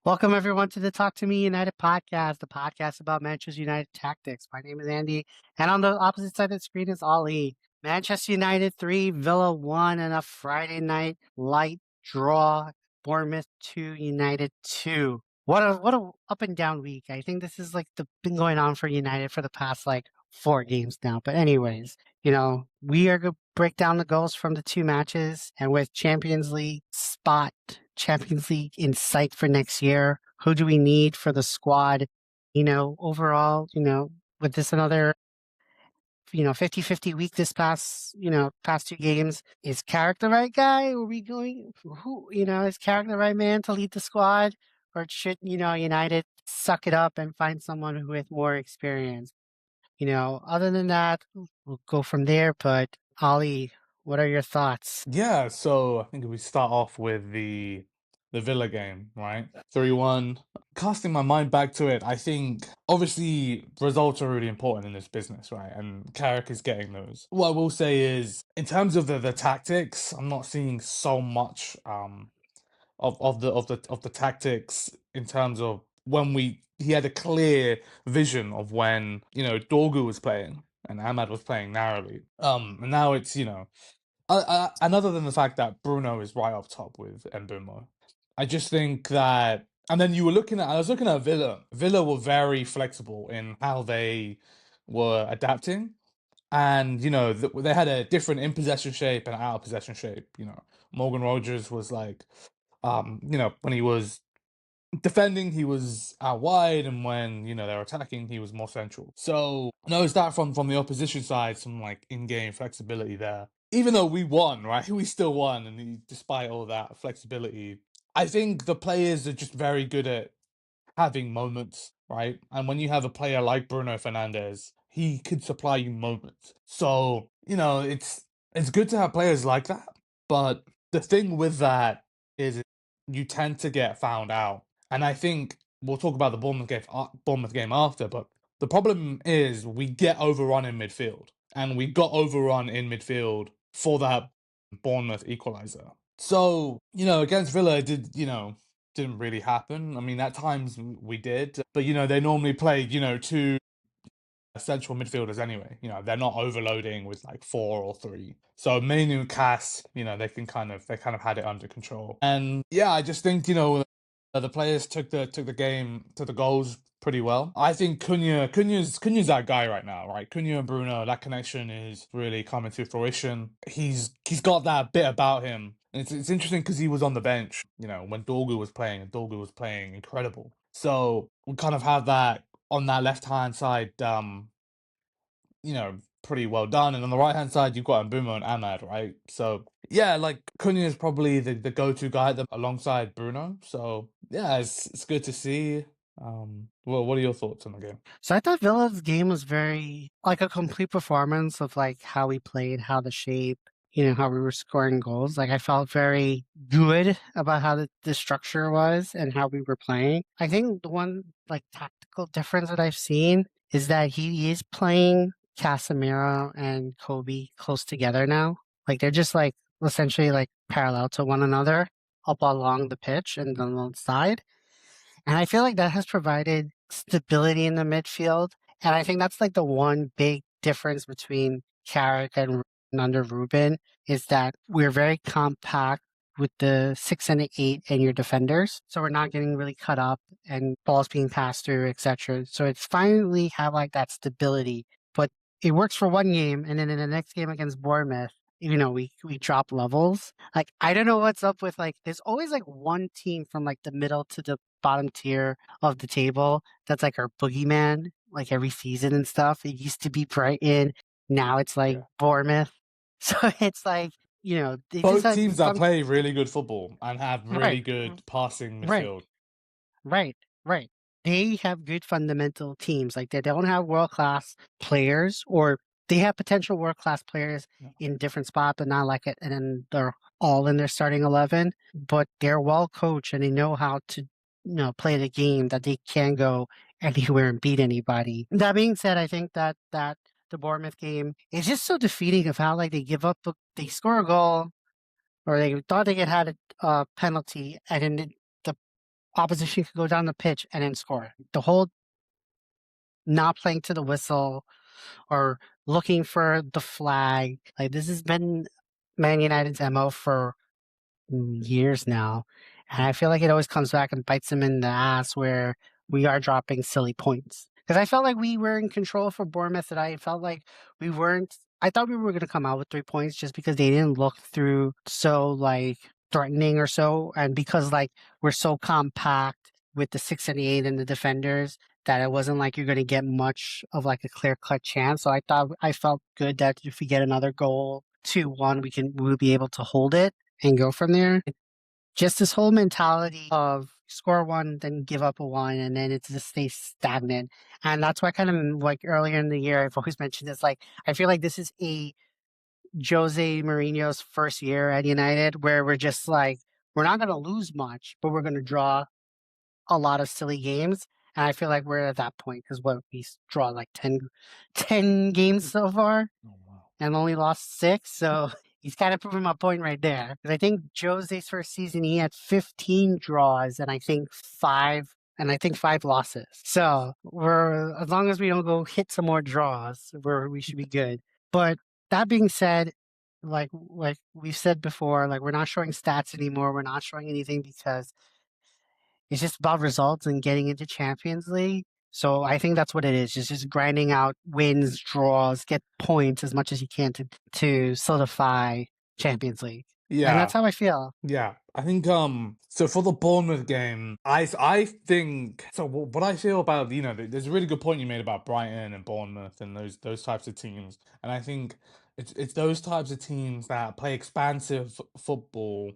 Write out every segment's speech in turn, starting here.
Welcome everyone to the Talk to Me United podcast, the podcast about Manchester United tactics. My name is Andy, and on the opposite side of the screen is Ollie. Manchester United 3, Villa 1, and a Friday night light draw. Bournemouth 2, United 2. What a up and down week. I think this is like the been going on for United for the past like 4 games now. But anyways, we are going to break down the goals from the two matches, and with Champions League in sight for next year, who do we need for the squad? Overall, with this another 50-50 week this past 2 games. Is Carrick the right guy? Are we going is Carrick the right man to lead the squad? Or should, United suck it up and find someone who with more experience? Other than that, we'll go from there. But Ollie, what are your thoughts? Yeah, so I think if we start off with the Villa game, right? 3-1. Casting my mind back to it, I think obviously results are really important in this business, right? And Carrick is getting those. What I will say is, in terms of the tactics, I'm not seeing so much of the tactics in terms of when he had a clear vision of when Dorgu was playing and Ahmad was playing narrowly. And now it's and other than the fact that Bruno is right up top with Mbumo, I just think that. And then I was looking at Villa. Villa were very flexible in how they were adapting, and they had a different in possession shape and out of possession shape. Morgan Rogers was like, when he was defending, he was out wide, and when they were attacking, he was more central. So notice that from the opposition side, some like in-game flexibility there. Even though we won, right? We still won, and despite all that flexibility, I think the players are just very good at having moments, right? And when you have a player like Bruno Fernandes, he could supply you moments. So it's good to have players like that. But the thing with that is you tend to get found out. And I think we'll talk about the Bournemouth game after, but the problem is we get overrun in midfield. And we got overrun in midfield for that Bournemouth equalizer. So, against Villa, it didn't really happen. I mean, at times we did, but they normally played, two central midfielders anyway. They're not overloading with like 4 or 3. So Mainu, Cass, they kind of had it under control. And yeah, I just think the players took the goals pretty well. I think Cunha's that guy right now, right? Cunha and Bruno, that connection is really coming to fruition. He's got that bit about him. And it's interesting because he was on the bench, when Dorgu was playing, and Dorgu was playing incredible. So we kind of have that on that left hand side, pretty well done. And on the right hand side, you've got Mbumo and Ahmad, right? So yeah, like Cunha is probably the go to guy alongside Bruno. So yeah, it's good to see. Well, what are your thoughts on the game? So I thought Villa's game was very like a complete performance of like how we played, how the shape, how we were scoring goals. Like I felt very good about how the structure was and how we were playing. I think the one like tactical difference that I've seen is that he is playing Casemiro and Kobe close together now. Like they're just like essentially like parallel to one another up along the pitch and on the side. And I feel like that has provided stability in the midfield. And I think that's like the one big difference between Carrick and under Ruben is that we're very compact with the 6 and the 8 and your defenders. So we're not getting really cut up and balls being passed through, etc. So it's finally have like that stability. But it works for one game, and then in the next game against Bournemouth, we drop levels. Like I don't know what's up with like there's always like one team from like the middle to the bottom tier of the table that's like our boogeyman, like every season and stuff. It used to be Brighton, now it's like Yeah. Bournemouth. So it's like, they just Both had teams that some play really good football and have right, really good passing right. midfield. Right, right. They have good fundamental teams. Like they don't have world class players, or they have potential world class players Yeah. in different spots, but not like it. And then they're all in their starting 11. But they're well coached and they know how to, play the game that they can go anywhere and beat anybody. That being said, I think that the Bournemouth game is just so defeating of how like they give up, they score a goal, or they thought they had a penalty, and then the opposition could go down the pitch and then score. The whole not playing to the whistle or looking for the flag. Like this has been Man United's MO for years now. And I feel like it always comes back and bites them in the ass where we are dropping silly points. Because I felt like we were in control for Bournemouth and I felt like we weren't. I thought we were going to come out with 3 points just because they didn't look through so like threatening or so. And because like we're so compact with the 6 and 8 and the defenders that it wasn't like you're going to get much of like a clear cut chance. So I felt good that if we get another goal, 2-1, we'll be able to hold it and go from there. Just this whole mentality of score one, then give up a one, and then it just stays stagnant. And that's why kind of like earlier in the year, I've always mentioned this. Like, I feel like this is a Jose Mourinho's first year at United where we're just like, we're not going to lose much, but we're going to draw a lot of silly games. And I feel like we're at that point because what we draw like 10 games so far Oh, wow. and only lost 6. So he's kind of proving my point right there. Because I think Jose's first season he had 15 draws and I think five losses. So we're as long as we don't go hit some more draws, we should be good. But that being said, like we've said before, like we're not showing stats anymore. We're not showing anything because it's just about results and getting into Champions League. So I think that's what it is. Just grinding out wins, draws, get points as much as you can to solidify Champions League. And Yeah, that's how I feel. yeah. I think so for the Bournemouth game, I think so. What I feel about there's a really good point you made about Brighton and Bournemouth and those types of teams, and I think it's those types of teams that play expansive football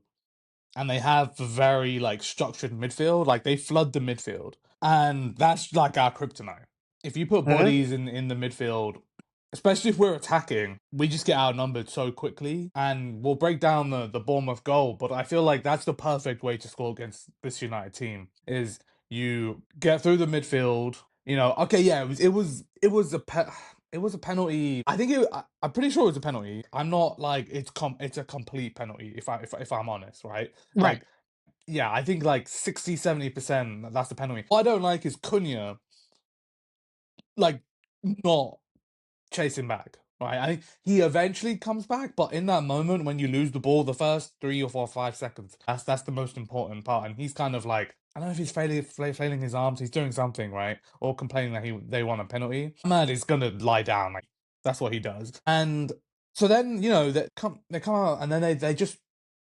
and they have a very like structured midfield. Like they flood the midfield, and that's like our kryptonite. If you put Mhm. bodies in the midfield, especially if we're attacking, we just get outnumbered so quickly, and we'll break down the Bournemouth goal. But I feel like that's the perfect way to score against this United team. Is you get through the midfield. Okay, yeah, it was a penalty. I'm pretty sure it was a penalty. I'm not like it's a complete penalty if I'm honest, right? Right. Like yeah, I think like 60-70% that's the penalty. What I don't like is Cunha like not chasing back. Right, I think he eventually comes back, but in that moment when you lose the ball, the first 3 or 4 5 seconds, that's the most important part. And he's kind of like, I don't know if he's flailing his arms, he's doing something right, or complaining that they want a penalty. Ahmad is gonna lie down, like that's what he does. And so then they come out and then they just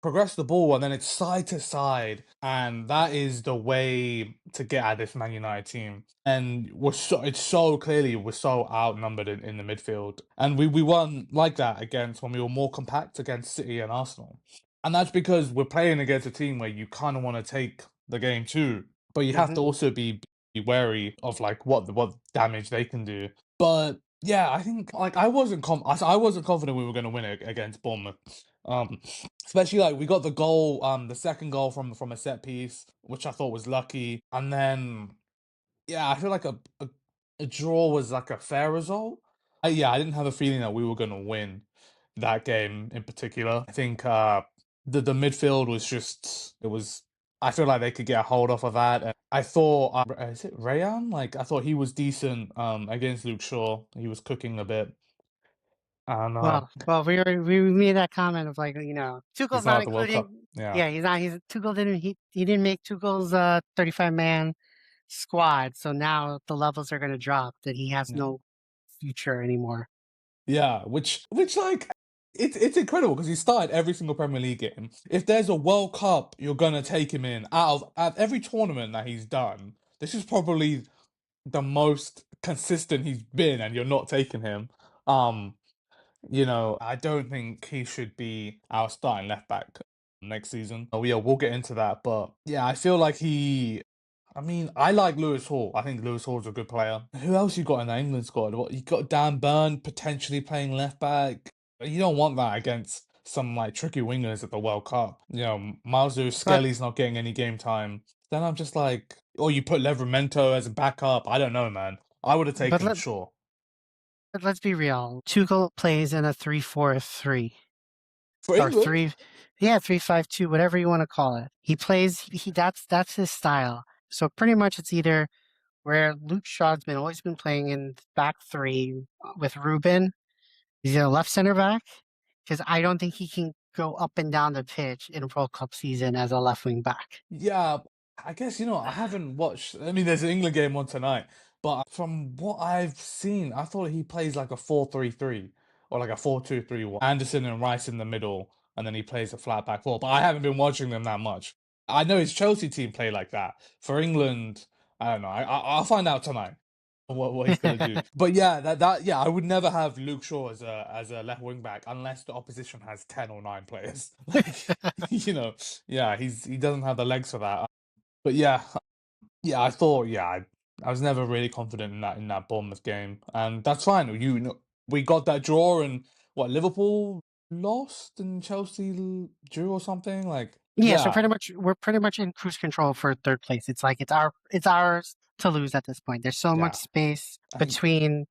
progress the ball and then it's side to side, and that is the way to get at this Man United team. And it's so clearly we're so outnumbered in the midfield, and we weren't like that against when we were more compact against City and Arsenal, and that's because we're playing against a team where you kind of want to take the game too, but you have to Mhm. also be wary of like what damage they can do. But yeah, I think like I wasn't confident we were going to win it against Bournemouth. Um, Especially like we got the goal, the second goal from a set piece, which I thought was lucky, and then yeah, I feel like a draw was like a fair result. Yeah, I didn't have a feeling that we were gonna win that game in particular. I think the midfield was just it was. I feel like they could get a hold off of that. And I thought, is it Rayan? Like I thought he was decent against Luke Shaw. He was cooking a bit, and Well, we made that comment of like he's Tuchel's not not at the World included. Cup. Yeah, Yeah, he's not. Tuchel he didn't make Tuchel's 35-man squad, so now the levels are going to drop. That he has yeah. no future anymore. Yeah, which like it's incredible because he started every single Premier League game. If there's a World Cup, you're gonna take him in. Out of every tournament that he's done, this is probably the most consistent he's been, and you're not taking him. Um, I don't think he should be our starting left back next season. Oh yeah, we'll get into that, but yeah, I feel like I mean, I like Lewis Hall. I think Lewis Hall's a good player. Who else you got in the England squad? What you got? Dan Burn potentially playing left back. You don't want that against some like tricky wingers at the World Cup. Miles Lewis But Skelly's not getting any game time. Then I'm just like, or you put Livramento as a backup. I don't know, man. I would have but taken let Shaw. but let's be real. Tuchel plays in a 3-4-3. For or England. three, yeah, 3-5-2, whatever you want to call it. He plays he that's his style. So pretty much it's either where Luke Shaw's been always been playing in back three with Ruben. He's a left center back because I don't think he can go up and down the pitch in World Cup season as a left wing back. Yeah, I guess, I haven't watched. I mean, there's an England game on tonight, but from what I've seen, I thought he plays like a 4-3-3 or like a 4-2-3-1. Anderson and Rice in the middle, and then he plays a flat back four. But I haven't been watching them that much. I know his Chelsea team play like that. For England, I don't know. I'll find out tonight what he's gonna do. But yeah, yeah, I would never have Luke Shaw as a left wing back unless the opposition has 10 or 9 players. Like, yeah, he doesn't have the legs for that. But yeah, I thought I was never really confident in that Bournemouth game, and that's fine. We got that draw, and what Liverpool lost and Chelsea drew or something. Like, Yeah, so yeah, pretty much we're pretty much in cruise control for third place. It's like it's ours to lose at this point. There's so much yeah. space I think between,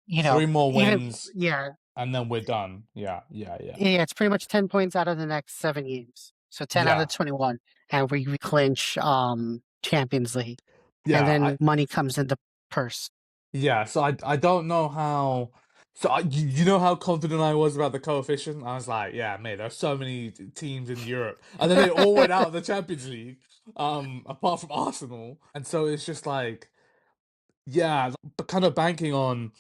three more even wins, yeah, and then we're done. Yeah, yeah, yeah, yeah, it's pretty much 10 points out of the next 7 games. So 10 out yeah, of 21 and we clinch Champions League and yeah. then money comes in the purse. Yeah, so I don't know how. So you know how confident I was about the coefficient. I was like, yeah, mate, there's so many teams in Europe, and then they all went out of the Champions League, apart from Arsenal, and so it's just like, yeah, but kind of banking on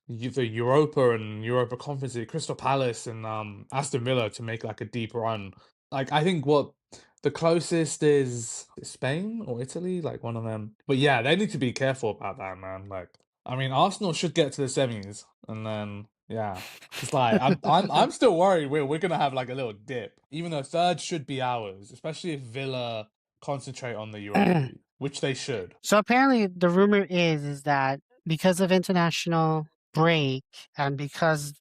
the Europa and Europa Conference League, Crystal Palace and Aston Villa to make like a deep run. Like I think what the closest is Spain or Italy, like one of them. But yeah, they need to be careful about that, man. Like I mean, Arsenal should get to the semis, and then yeah, because like I'm still worried we're gonna have like a little dip, even though third should be ours, especially if Villa concentrate on the Europa League, which they should. So apparently the rumor is that because of international break and because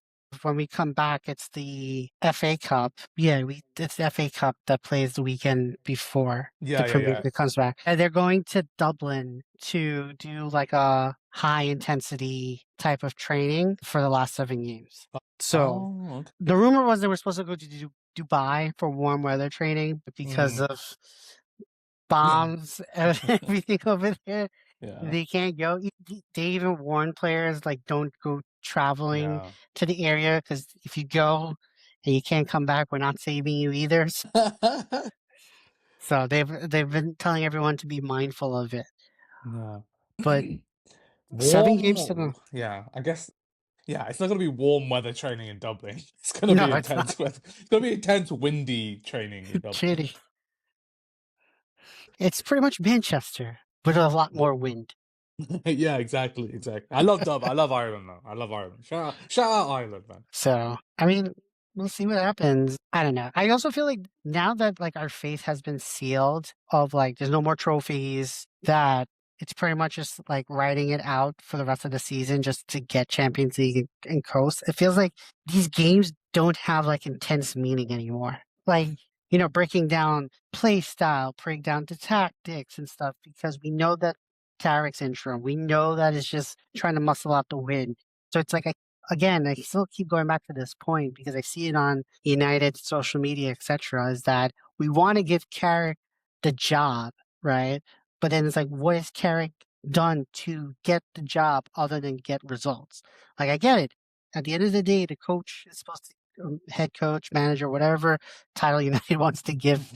when we come back it's the FA Cup. Yeah, it's the FA Cup that plays the weekend before the Yeah, yeah, Premier yeah. League comes back. And they're going to Dublin to do like a high intensity type of training for the last 7 games. So Oh, okay. the rumor was they were supposed to go to Dubai for warm weather training, but because Mm. of bombs and everything over there, Yeah. they can't go. They even warn players like don't go traveling Yeah. to the area because if you go and you can't come back, we're not saving you either. So they've been telling everyone to be mindful of it. No. But 7 games to Warm, go. yeah, I guess, yeah, it's not gonna be warm weather training in Dublin. It's gonna No, be it's not. intense weather. It's gonna be intense windy training in Dublin. Kidding. It's pretty much Manchester, but a lot more wind. Yeah, exactly, exactly. I love Dub. I love Ireland though. I love Ireland. Shout out Ireland, man. So, I mean, we'll see what happens. I don't know. I also feel like now that like our faith has been sealed of like there's no more trophies, that it's pretty much just like writing it out for the rest of the season just to get Champions League and coast. It feels like these games don't have like intense meaning anymore. Like, breaking down play style, break down the tactics and stuff because we know that Tarek's intro. We know that it's just trying to muscle out the win. So it's like again, I still keep going back to this point because I see it on United social media, etc. Is that we want to give Carrick the job, right? But then it's like, what has Carrick done to get the job other than get results? Like, I get it. At the end of the day, the coach is supposed to, head coach, manager, whatever title United wants to give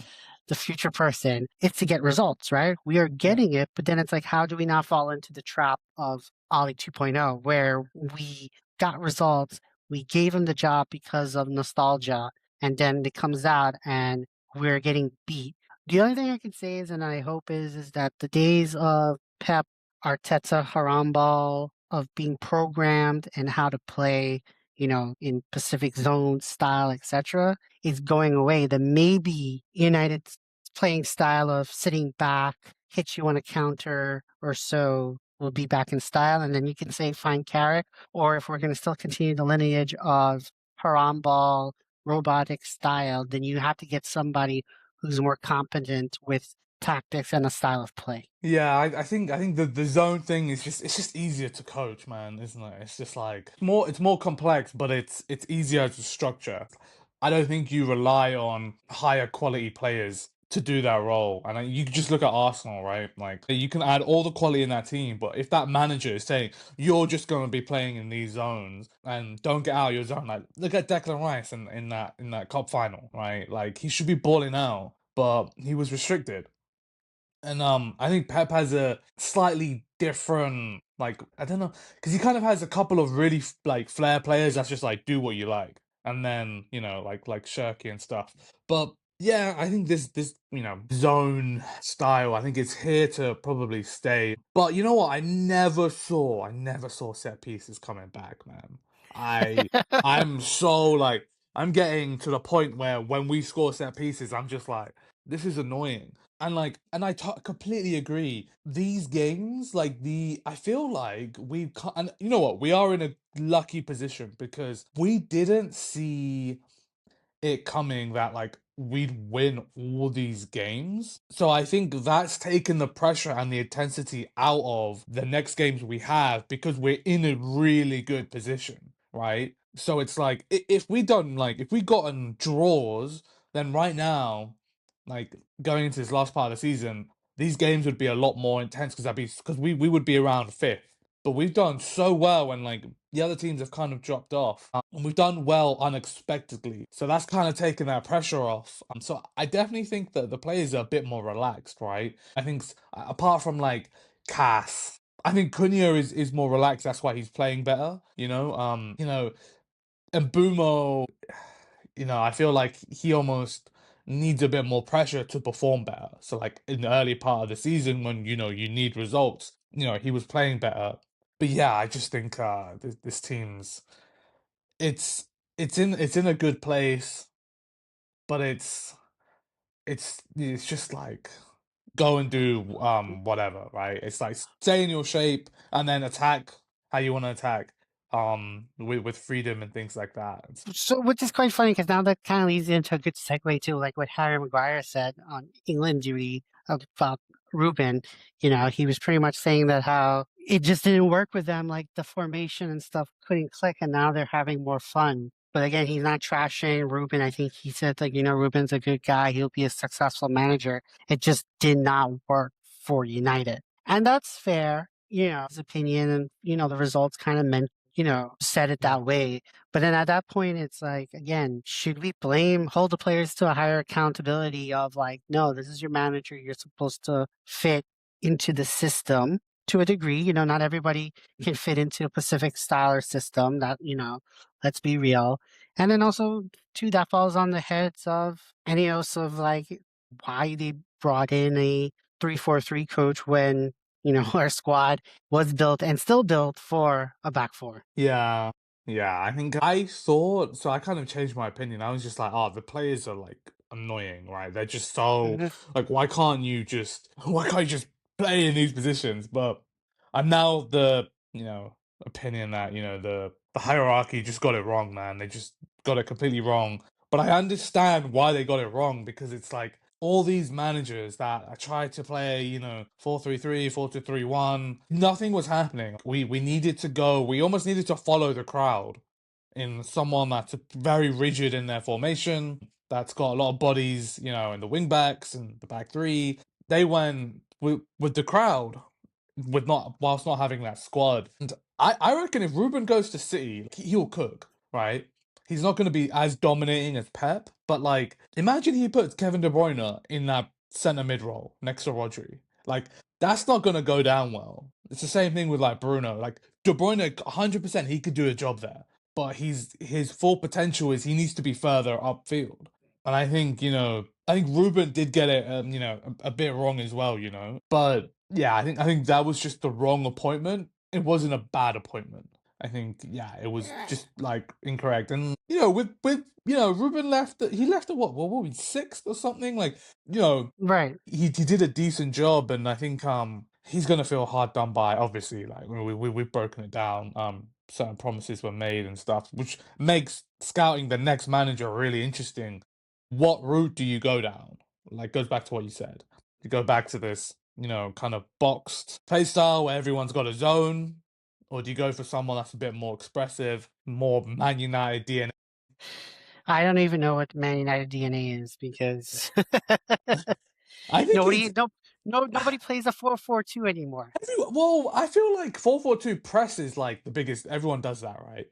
the future person, it's to get results, right? We are Yeah. getting it, but then it's like, how do we not fall into the trap of Ollie 2.0, where we got results, we gave him the job because of nostalgia, and then it comes out and we're getting beat. The only thing I can say is, and I hope is that the days of Pep, Arteta, Harambal, of being programmed and how to play, in Pacific zone style, etc., is going away. That maybe United's playing style of sitting back, hit you on a counter or so will be back in style, and then you can say find Carrick, or if we're going to still continue the lineage of Harambal robotic style, then you have to get somebody who's more competent with tactics and a style of play. Yeah, I think the zone thing is just it's just easier to coach, man, isn't it? It's just like it's more complex, but it's easier to structure. I don't think you rely on higher quality players to do that role. And you can just look at Arsenal, right? Like you can add all the quality in that team, but if that manager is saying you're just going to be playing in these zones and don't get out of your zone, like look at Declan Rice in that cup final, right? Like he should be balling out, but he was restricted. And I think Pep has a slightly different, like I don't know, because he kind of has a couple of really like flair players that's just like do what you like, and then like Shirky and stuff. But yeah, I think this zone style, I think it's here to probably stay. But you know what? I never saw set pieces coming back, man. I I'm so like I'm getting to the point where when we score set pieces, I'm just like this is annoying. And I completely agree. These games, I feel like and you know what? We are in a lucky position because we didn't see it coming that like we'd win all these games. So I think that's taken the pressure and the intensity out of the next games we have because we're in a really good position, right? So it's like if we gotten draws, then right now, like going into this last part of the season, these games would be a lot more intense because we would be around fifth. But we've done so well and like the other teams have kind of dropped off. And we've done well unexpectedly. So that's kind of taken that pressure off. So I definitely think that the players are a bit more relaxed, right? I think apart from like Cass, I think Cunha is more relaxed. That's why he's playing better, and Bumo, I feel like he almost needs a bit more pressure to perform better. So like in the early part of the season when you need results, he was playing better. But yeah, I just think this team's it's it's in a good place, but it's just like go and do whatever, right? It's like stay in your shape and then attack how you want to attack with freedom and things like that. So, which is quite funny because now that kind of leads into a good segue to like what Harry Maguire said on England duty about Ruben. He was pretty much saying that how it just didn't work with them, like the formation and stuff couldn't click, and now they're having more fun. But again, he's not trashing Ruben. I think he said like, Ruben's a good guy. He'll be a successful manager. It just did not work for United. And that's fair, his opinion and, the results kind of meant, said it that way. But then at that point, it's like, again, should we hold the players to a higher accountability of like, no, this is your manager. You're supposed to fit into the system to a degree. Not everybody can fit into a Pacific style or system that, let's be real. And then also, too, that falls on the heads of Ineos of like why they brought in a 3-4-3 coach when, our squad was built and still built for a back four. Yeah, yeah. I think I thought so. I kind of changed my opinion. I was just like, oh, the players are like annoying, right? They're just so Mhm. like, why can't you just play in these positions? But I'm now the opinion that the hierarchy just got it wrong, man. They just got it completely wrong. But I understand why they got it wrong because it's like all these managers that I tried to play, 4-3-3, 4-2-3-1, nothing was happening. We needed to go, we almost needed to follow the crowd in someone that's very rigid in their formation, that's got a lot of bodies, in the wing backs and the back three. They went with the crowd whilst not having that squad. And I reckon if Ruben goes to City, he'll cook, right? He's not going to be as dominating as Pep, but like, imagine he puts Kevin De Bruyne in that centre mid role next to Rodri. Like, that's not going to go down well. It's the same thing with like Bruno. Like De Bruyne, 100%, he could do a job there, but his full potential is he needs to be further upfield. And I think Ruben did get it, a bit wrong as well, But yeah, I think that was just the wrong appointment. It wasn't a bad appointment. I think yeah, it was just like incorrect. And with Ruben left. He left at what were we, sixth or something? Like Right. he did a decent job, and I think he's gonna feel hard done by. Obviously, like we've broken it down. Certain promises were made and stuff, which makes scouting the next manager really interesting. What route do you go down? Like goes back to what you said. You go back to this, kind of boxed play style where everyone's got a zone, or do you go for someone that's a bit more expressive, more Man United DNA? I don't even know what Man United DNA is because I think nobody, it's nobody plays a 4-4-2 anymore. well, I feel like 4-4-2 press is like the biggest. Everyone does that, right?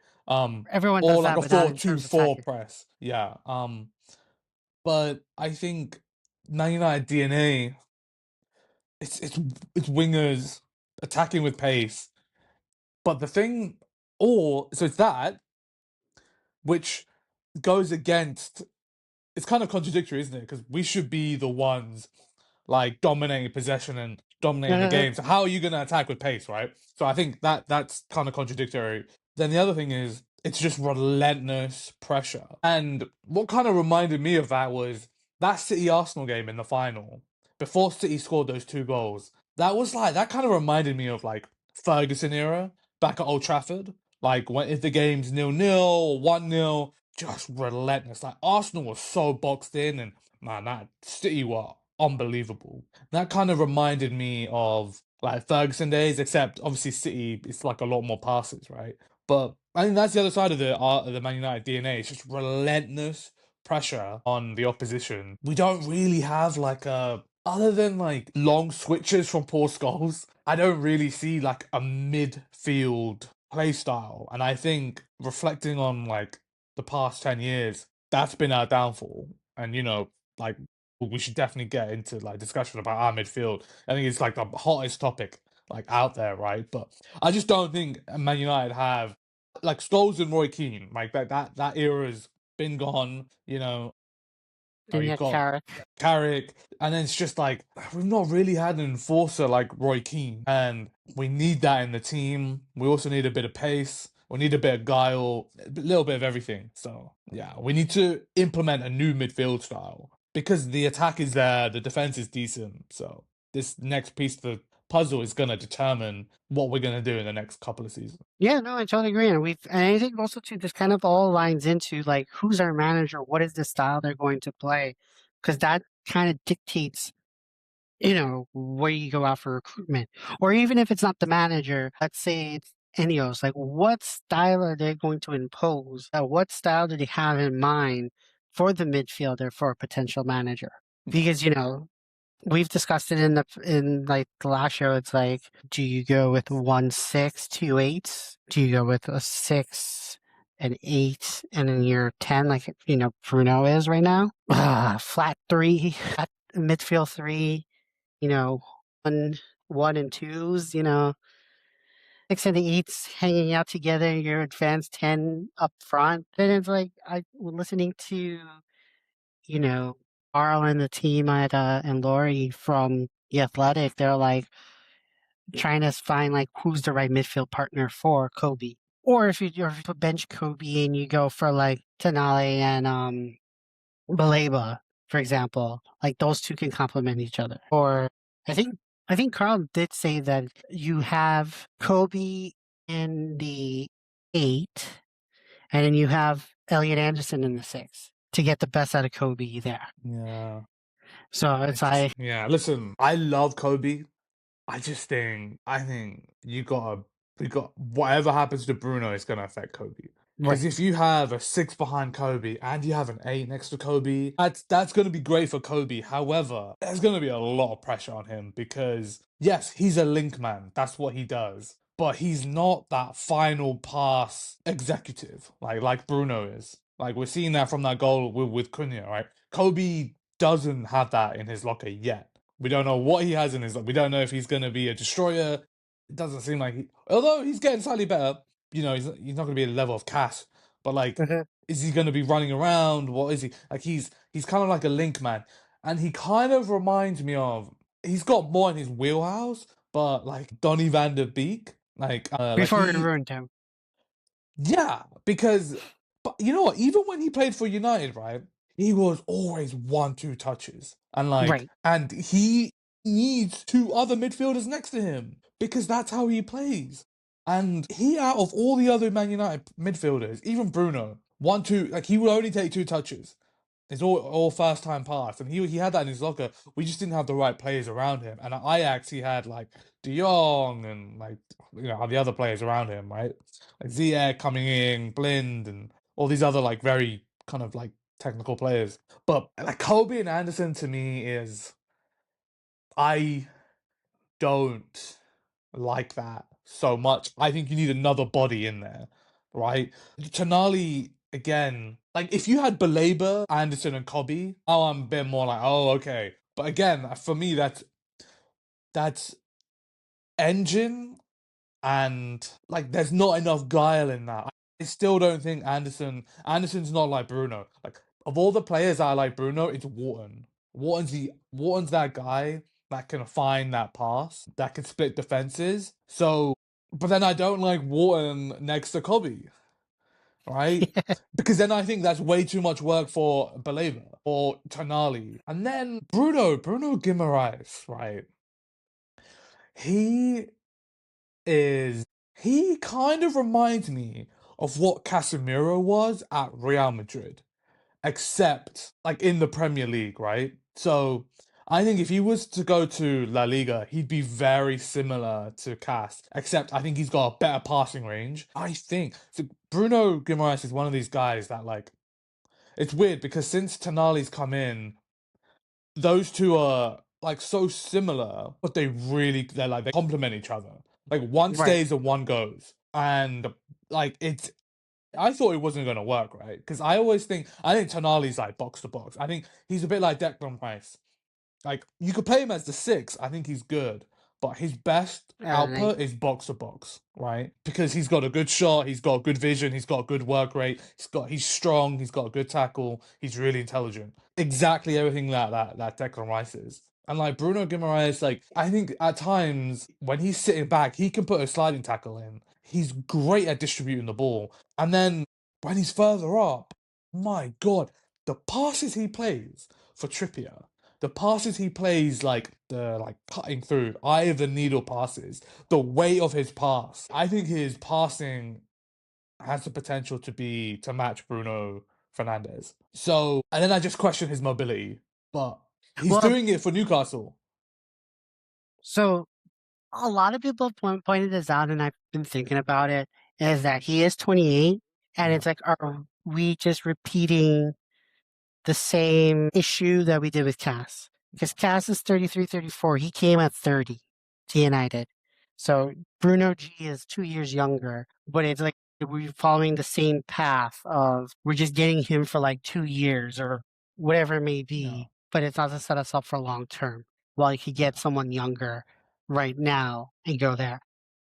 Everyone Or does like that, a but not four in two terms of four attacking. press. Yeah. But I think Man United DNA, it's wingers attacking with pace. But the thing, or so it's that which goes against. It's kind of contradictory, isn't it? Because we should be the ones like dominating possession and dominating the game. So how are you going to attack with pace, right? So I think that's kind of contradictory. Then the other thing is it's just relentless pressure. And what kind of reminded me of that was that City Arsenal game in the final before City scored those two goals. That was like that kind of reminded me of like Ferguson era back at Old Trafford. Like when if the game's 0-0 or 1-0, just relentless. Like Arsenal was so boxed in, and man, that City were unbelievable. That kind of reminded me of like Ferguson days, except obviously City it's like a lot more passes, right? But I think that's the other side of the Man United DNA. It's just relentless pressure on the opposition. We don't really have like a other than like long switches from Paul Scholes. I don't really see like a midfield play style, and I think reflecting on like the past 10 years, that's been our downfall. And like we should definitely get into like discussion about our midfield. I think it's like the hottest topic like out there, right? But I just don't think Man United have like Scholes and Roy Keane, like that era's been gone. Then you You've had got Carrick. Carrick, and then it's just like we've not really had an enforcer like Roy Keane, and we need that in the team. We also need a bit of pace. We need a bit of guile, a little bit of everything. So yeah, we need to implement a new midfield style because the attack is there, the defense is decent. So this next piece of the puzzle is gonna determine what we're gonna do in the next couple of seasons. Yeah, no, I totally agree. And I think also too, this kind of all lines into like who's our manager, what is the style they're going to play, because that kind of dictates, where you go out for recruitment, or even if it's not the manager, let's say it's Ineos, like what style are they going to impose? What style do they have in mind for the midfielder for a potential manager? Because we've discussed it in like the last show. It's like, do you go with 1-6, 2-8? Do you go with a 6, an 8, and then you're 10, like Bruno is right now? Flat three, flat midfield three. You know, one, one and twos. Six and eights hanging out together. Your advanced 10 up front. Then it's like I listening to you know, Carl and the team and Lori from The Athletic, they're like trying to find like who's the right midfield partner for Kobe. Or if you're to bench Kobe and you go for like Tenale and Baleba, for example, like those two can complement each other. Or I think I think Carl did say that you have Kobe in the 8, and then you have Elliot Anderson in the 6 to get the best out of Kobe there. Yeah, So it's like, yeah. Listen, I love Kobe. I think we got whatever happens to Bruno is gonna affect Kobe. Because right. if you have a 6 behind Kobe and you have an 8 next to Kobe, that's gonna be great for Kobe. However, there's gonna be a lot of pressure on him because yes, he's a link man. That's what he does. But he's not that final pass executive like Bruno is. Like we're seeing that from that goal with Cunha, right? Kobe doesn't have that in his locker yet. We don't know what he has in his. We don't know if he's going to be a destroyer. It doesn't seem like he. Although he's getting slightly better, he's not going to be at the level of Cass. But like, Mhm. is he going to be running around? What is he like? He's kind of like a link man, and he kind of reminds me of. He's got more in his wheelhouse, but like Donny Van Der Beek, like Before it he ruined him. yeah, because but you know what? Even when he played for United, right, he was always 1-2 touches, and Right. he needs two other midfielders next to him because that's how he plays. And he, out of all the other Man United midfielders, even Bruno, 1-2, like he would only take two touches. It's all first time pass, and he had that in his locker. We just didn't have the right players around him. And at Ajax, he had like De Jong and like the other players around him, right? Like Ziyech coming in, Blind, and all these other like very kind of like technical players. But like Kobe and Anderson to me is I don't like that so much. I think you need another body in there, right? Tonali again, like if you had Belabor, Anderson, and Kobe, now I'm a bit more like, oh, okay. But again, for me, that's engine and like there's not enough guile in that. I still don't think Anderson's not like Bruno. Like of all the players I like Bruno, it's Wharton. Wharton's that guy that can find that pass, that can split defenses. So but then I don't like Wharton next to Kobe, right? Because then I think that's way too much work for Beleva or Tonali. And then Bruno Guimaraes, right? He is he kind of reminds me of what Casemiro was at Real Madrid, except like in the Premier League, right? So I think if he was to go to La Liga, he'd be very similar to Cas, except I think he's got a better passing range. I think so. Bruno Guimaraes is one of these guys that like it's weird because since Tonali's come in, those two are like so similar, but they complement each other. Like one Right. stays and one goes, and like it's. I thought it wasn't gonna work, right? Because I think Tonali's like box to box. I think he's a bit like Declan Rice. Like you could play him as the six. I think he's good, but his best Like, output is box to box, right? Because he's got a good shot, he's got good vision, he's got a good work rate, he's strong, he's got a good tackle, he's really intelligent. Exactly everything that Declan Rice is. And like Bruno Guimaraes, like I think at times when he's sitting back, he can put a sliding tackle in. He's great at distributing the ball. And then when he's further up, my God, the passes he plays for Trippier, the passes he plays, like the like cutting through, eye of the needle passes, the weight of his pass. I think his passing has the potential to match Bruno Fernandez. So, and then I just question his mobility, but he's well, doing it for Newcastle. so a lot of people have pointed this out, and I've been thinking about it, is that he is 28, and Yeah, it's like, are we just repeating the same issue that we did with Cass? Because Cass is 33, 34. He came at 30 to United. So Bruno G is 2 years younger, but it's like we're following the same path of we're just getting him for like 2 years or whatever it may yeah, be, but it's not to set us up for long term. While you could get yeah. someone younger right now and go there.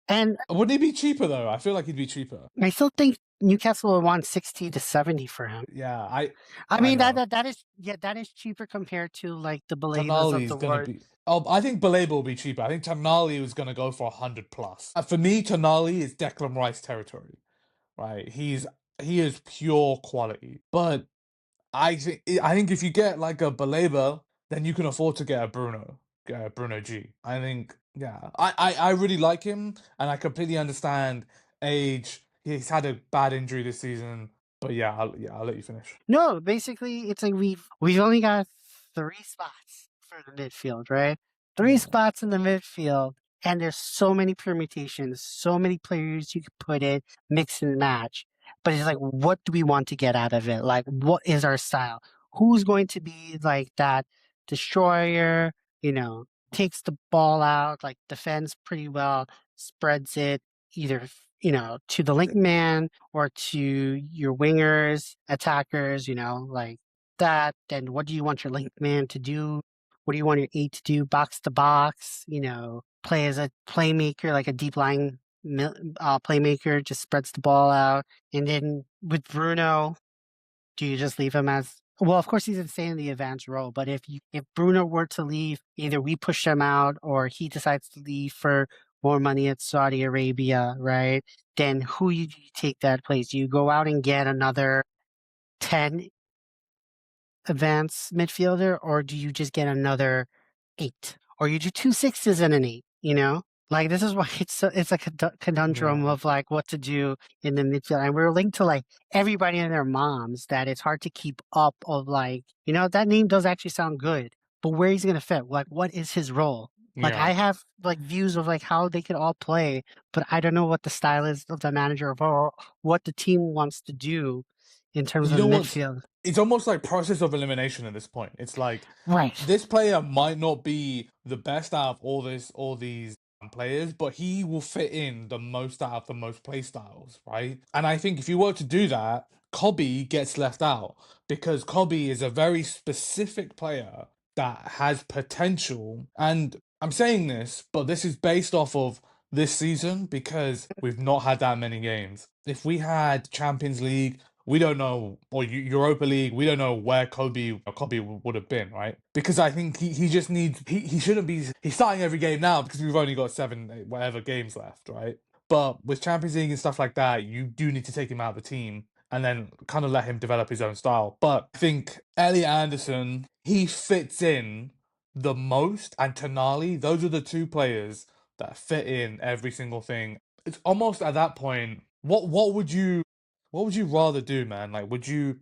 And Wouldn't he be cheaper though? I feel like he'd be cheaper. I still think Newcastle would want 60 to 70 for him. Yeah, I I mean know. that is, yeah, that is cheaper compared to like the Balevas of Tonali's the gonna world. be. Oh, I think Baleba will be cheaper. I think Tonali was gonna go for 100 plus. For me, Tonali is Declan Rice territory, right? He is pure quality. But I think if you get like a Baleba, then you can afford to get a Bruno G. I think yeah, I really like him, and I completely understand age. He's had a bad injury this season, but I'll let you finish. No, basically it's like we've only got three spots for the midfield, right? Three Yeah, spots in the midfield, and there's so many permutations, so many players you could put it, mix and match. But it's like, what do we want to get out of it? Like, what is our style? Who's going to be like that destroyer? Takes the ball out, like defends pretty well, spreads it either to the link man or to your wingers, attackers, like that. Then what do you want your link man to do? What do you want your eight to do? Box to box, play as a playmaker, like a deep line playmaker, just spreads the ball out. And then with Bruno, do you just leave him as well? Of course, he's insane in the advanced role, but if Bruno were to leave, either we push him out or he decides to leave for more money at Saudi Arabia, right? Then who do you take that place? Do you go out and get another 10 advanced midfielder, or do you just get another eight? Or you do two sixes and an eight, Like this is why it's like a conundrum yeah, of like what to do in the midfield. And we're linked to like everybody and their moms that it's hard to keep up of like, that name does actually sound good, but where he's gonna fit? Like what is his role? Like yeah. I have like views of like how they could all play, but I don't know what the style is of the manager or what the team wants to do in terms You of know what? midfield. It's almost like process of elimination at this point. It's like Right. this player might not be the best out of all these players, but he will fit in the most out of the most play styles, right? And I think if you were to do that, Kobe gets left out because Kobe is a very specific player that has potential. And I'm saying this, but this is based off of this season because we've not had that many games. If we had Champions League, we don't know, or Europa League, we don't know where Kobe would have been, right? Because I think he just needs he shouldn't be he's starting every game now because we've only got seven whatever games left, right? But with Champions League and stuff like that, you do need to take him out of the team and then kind of let him develop his own style. But I think Elliot Anderson, he fits in the most, and Tonali, those are the two players that fit in every single thing. It's almost at that point, what would you rather do, man? Like, would you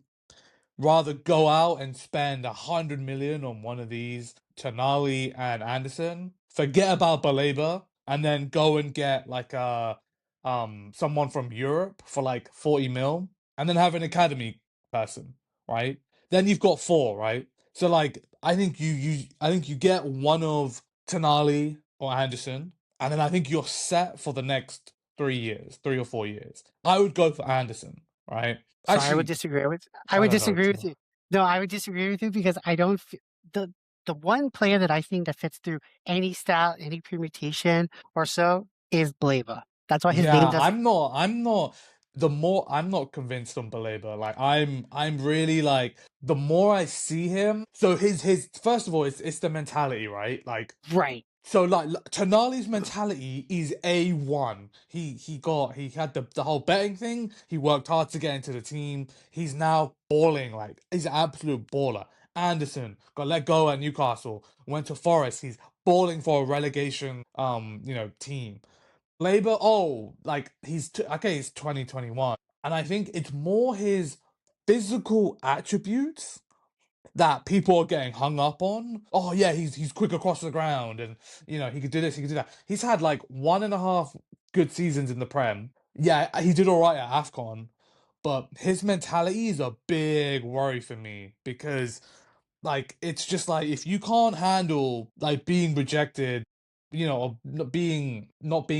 rather go out and spend 100 million on one of these, Tonali and Anderson, forget about Baleba, and then go and get like a someone from Europe for like 40 mil, and then have an academy person, right? Then you've got four, right? So like, I think you get one of Tonali or Anderson, and then I think you're set for the next 3 years, 3 or 4 years. I would go for Anderson, right? So Actually, I I would don't know. disagree with you. No, I would disagree with you because I don't the the one player that I think that fits through any style, any permutation or so is Bleba. That's why his name Yeah, doesn't. I'm not. The more I'm not convinced on Belabor. Like I'm really like the more I see him. So his first of all, it's the mentality, right? Like Right. so, like Tonali's mentality is A1. He had the whole betting thing. He worked hard to get into the team. He's now balling like he's an absolute baller. Anderson got let go at Newcastle. Went to Forest. He's balling for a relegation team. Labor, oh, like okay, he's 2021, and I think it's more his physical attributes that people are getting hung up on. Oh yeah, he's quick across the ground, and he could do this, he could do that. He's had like 1.5 good seasons in the Prem. Yeah, he did all right at Afcon, but his mentality is a big worry for me because like it's just like if you can't handle like being rejected, or not being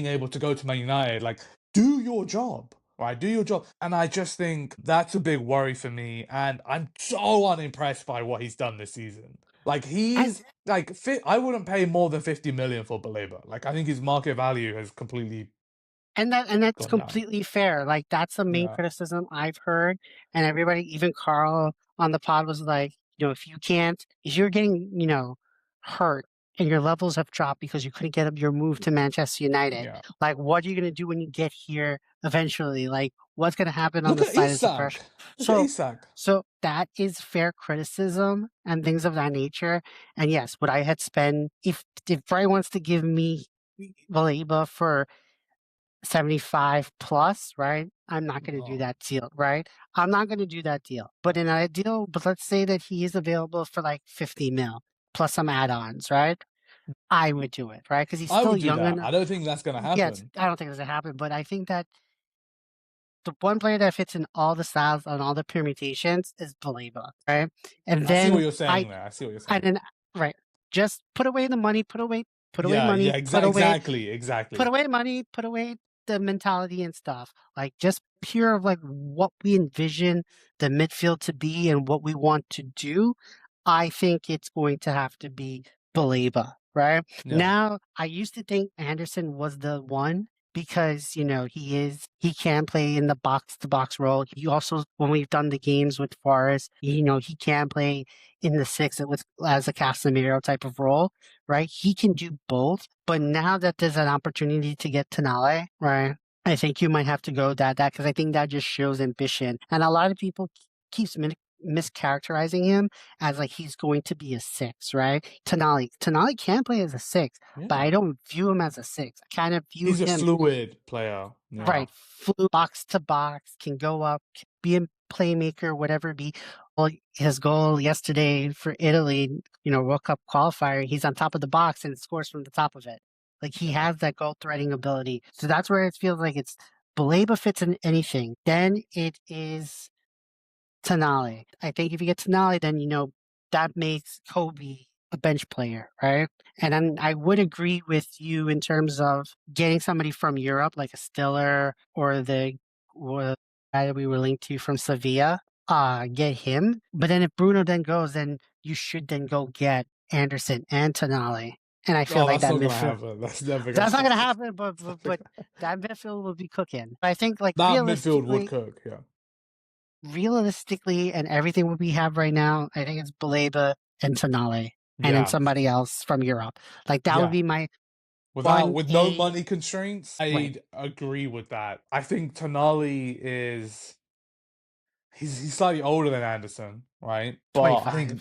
able to go to Man United, like do your job. Right, do your job. And I just think that's a big worry for me. And I'm so unimpressed by what he's done this season. Like And he's like I wouldn't pay more than 50 million for Baleba. Like I think his market value has completely and that's gone down. completely fair. Like that's the main Yeah. criticism I've heard, and everybody, even Carl on the pod, was like, if you're getting, hurt and your levels have dropped because you couldn't get up your move to Manchester United, Yeah. like what are you gonna do when you get here eventually? Like what's gonna happen on Look the at side as a Isak. pressure? Look at So Isak. so that is fair criticism and things of that nature. And yes, would I had spent if Brian wants to give me Valeba for 75 plus, right? I'm not going to do Oh. that deal, right? I'm not going to do that deal. But in a deal, but let's say that he is available for like 50 mil plus some add-ons, right? I would do it, right? Because he's I still would do young that. enough. I don't think that's gonna Yeah, happen. I don't think it's gonna happen, but I think that the one player that fits in all the styles and all the permutations is Baleba, right? And I see what then you're saying there. I see what you're I saying. then, right, just put away the money, put away Yeah, money, yeah, exactly, put exactly. away money, put away the mentality and stuff. Like just pure of like what we envision the midfield to be and what we want to do. I think it's going to have to be Baleba, right? Yeah. Now, I used to think Anderson was the one because, he can play in the box to box role. He also, when we've done the games with Forest, he can play in the six with as a Casemiro type of role, right? He can do both. But now that there's an opportunity to get Tonale, right? I think you might have to go that because I think that just shows ambition. And a lot of people keeps mischaracterizing him as like he's going to be a six, right? Tonali can play as a six, but I Yeah. don't view him as a six. I kind of view He's a him fluid player. Yeah. right, flew box to box, can go up, can be a playmaker, whatever it be. Well, his goal yesterday for Italy, World Cup qualifier, he's on top of the box and scores from the top of it. Like he Yeah. has that goal threading ability. So that's where it feels like it's Baleba fits in anything. Then it is Tonali. I think if you get Tonali, then that makes Kobe a bench player, right? And then I would agree with you in terms of getting somebody from Europe, like a Stiller or the guy that we were linked to from Sevilla. Get him. But then if Bruno then goes, then you should then go get Anderson and Tonali. And I feel Oh, like that's that not gonna midfield. happen. That's never gonna That's not gonna happen. happen, but that midfield will be cooking. I think like That midfield would cook, yeah. realistically, and everything what we have right now, I think it's Baleba and Tonale, and then Yeah, somebody else from Europe. Like that would yeah. be my Without one with no A. money constraints, Right, I'd agree with that. I think Tonali is he's slightly older than Anderson, right? But I 25. think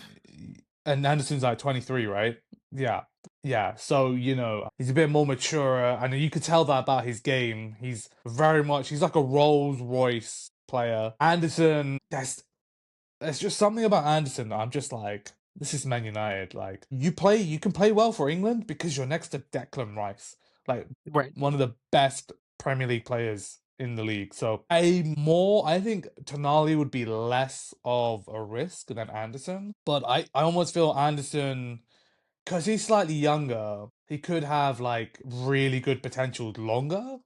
and Anderson's like 23, right? Yeah. Yeah. So, he's a bit more mature and you could tell that about his game. He's like a Rolls Royce player. Anderson, there's just something about Anderson that I'm just like, this is Man United. Like, you can play well for England because you're next to Declan Rice, like Right. one of the best Premier League players in the league. So, I think Tonali would be less of a risk than Anderson, but I almost feel Anderson because he's slightly younger, he could have like really good potential longer.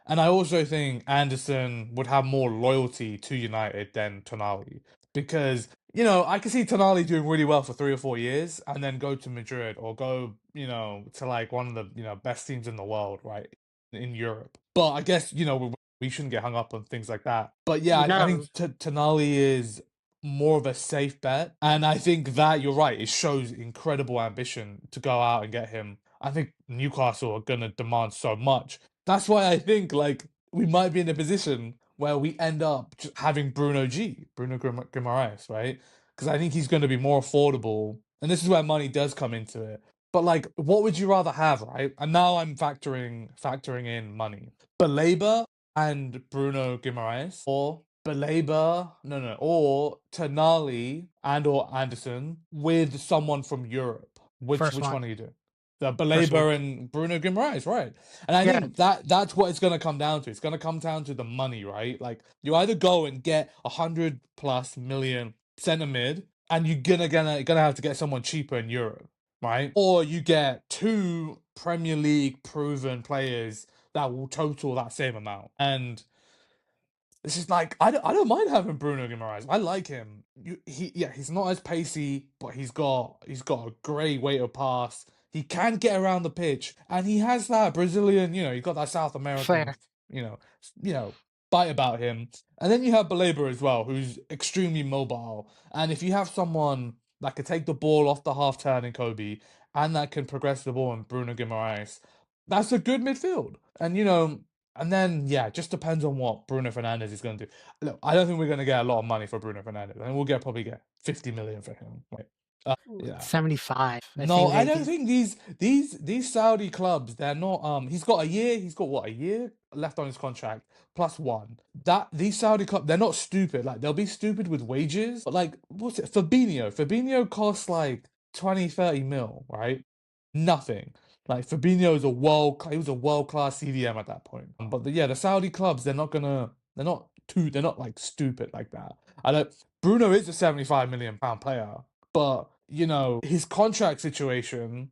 And I also think Anderson would have more loyalty to United than Tonali. Because, I can see Tonali doing really well for 3 or 4 years and then go to Madrid or go, to like one of the, best teams in the world, right? In Europe. But I guess, we shouldn't get hung up on things like that. But yeah, I think No, Tonali is more of a safe bet. And I think that you're right. It shows incredible ambition to go out and get him. I think Newcastle are going to demand so much. That's why I think like we might be in a position where we end up just having Bruno Guimaraes, right? Because I think he's going to be more affordable. And this is where money does come into it. But like, what would you rather have, right? And now I'm factoring in money. Baleba and Bruno Guimaraes, or Baleba, no, or Tonali and or Anderson with someone from Europe. Which first which one, one are you doing? The first one. Baleba and Bruno Guimaraes, right? And I Yeah, think that's what it's gonna come down to. It's gonna come down to the money, right? Like you either go and get 100+ million centre mid, and you're gonna have to get someone cheaper in Europe, right? Or you get two Premier League proven players that will total that same amount. And it's just like I don't mind having Bruno Guimaraes. I like him. He's not as pacey, but he's got a great weight of pass. He can get around the pitch, and he has that Brazilian. He's got that South American, fair. you know, you know, bite about him. And then you have Baleba as well, who's extremely mobile. And if you have someone that can take the ball off the half turn in Kobe, and that can progress the ball in Bruno Guimaraes, that's a good midfield. And then, yeah, it just depends on what Bruno Fernandes is going to do. Look, I don't think we're going to get a lot of money for Bruno Fernandes. I think probably get 50 million for him. Right? Yeah. 75. I No, think I they don't think these Saudi clubs, they're not he's got what, a year left on his contract plus one. That these Saudi clubs, they're not stupid. Like they'll be stupid with wages, but like what's it? Fabinho costs like 20-30 mil, right? Nothing. Like Fabinho is he was a world class CDM at that point. But yeah, the Saudi clubs, they're not like stupid like that. I don't Bruno is a 75 million pound player, but his contract situation.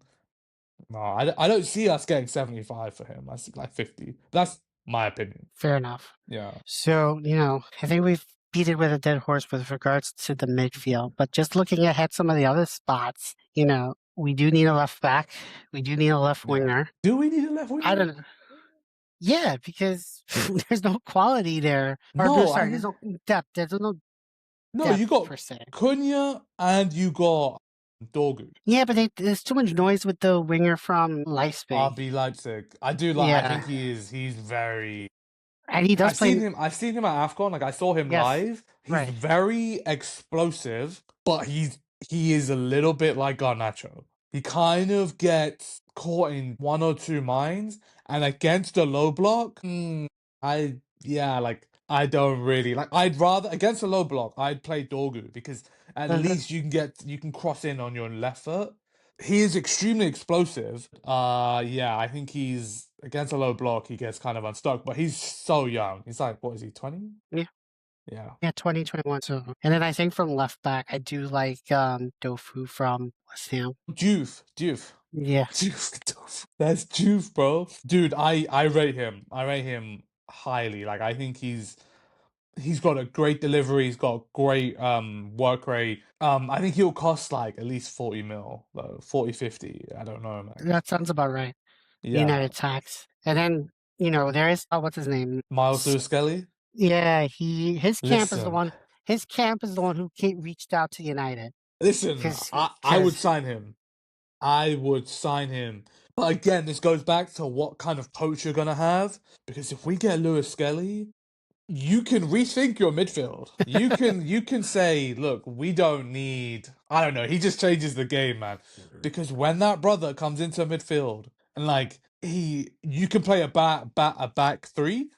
No, I don't see us getting 75 for him. I see like 50. That's my opinion. fair enough. Yeah, So, I think we've beat it with a dead horse with regards to the midfield. But just looking ahead some of the other spots, we do need a left back. We do need a left yeah. winger. Do we need a left I winger? don't know. Yeah, because there's no quality there. Or no, No, sorry, there's no depth. There's no no. You depth got per se. Cunha and you got Dorgu. Yeah, but there's too much noise with the winger from Leipzig. RB Leipzig. I do like. I Yeah, think he's very. and he does play. I've seen him at Afcon. Like I saw him Yes, live. He's right. very explosive, but he is a little bit like Garnacho. He kind of gets caught in one or two minds, and against a low block, I don't really like. I'd rather against a low block, I'd play Dorgu because at Mhm. least you can cross in on your left foot. He is extremely explosive. Yeah, I think he's against a low block. He gets kind of unstuck, but he's so young. He's like, what is he, 20? Yeah, Yeah. Yeah, 2021. So, and then I think from left back, I do like Dofu from West Ham. Juve. Yeah, Juve. That's Juve, bro. Dude, I rate him. I rate him highly. Like I think he's got a great delivery. He's got great work rate. I think he'll cost like at least 40 mil, though. 40, 50. I don't know, man. that sounds about right. Yeah. United tax. And then, there is, oh, what's his name? Miles Lewis Skelly. Yeah, his camp is the Listen. one. Who reached out to United Listen, because I would sign him. I would sign him. But again, this goes back to what kind of coach you're gonna have. Because if we get Lewis Skelly, you can rethink your midfield. You can say, look, we don't need. I don't know. He just changes the game, man. Because when that brother comes into midfield and like you can play a back three,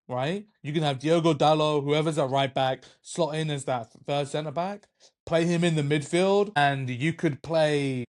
right? You can have Diogo Dallo, whoever's at right back, slot in as that third centre back, play him in the midfield, and you could play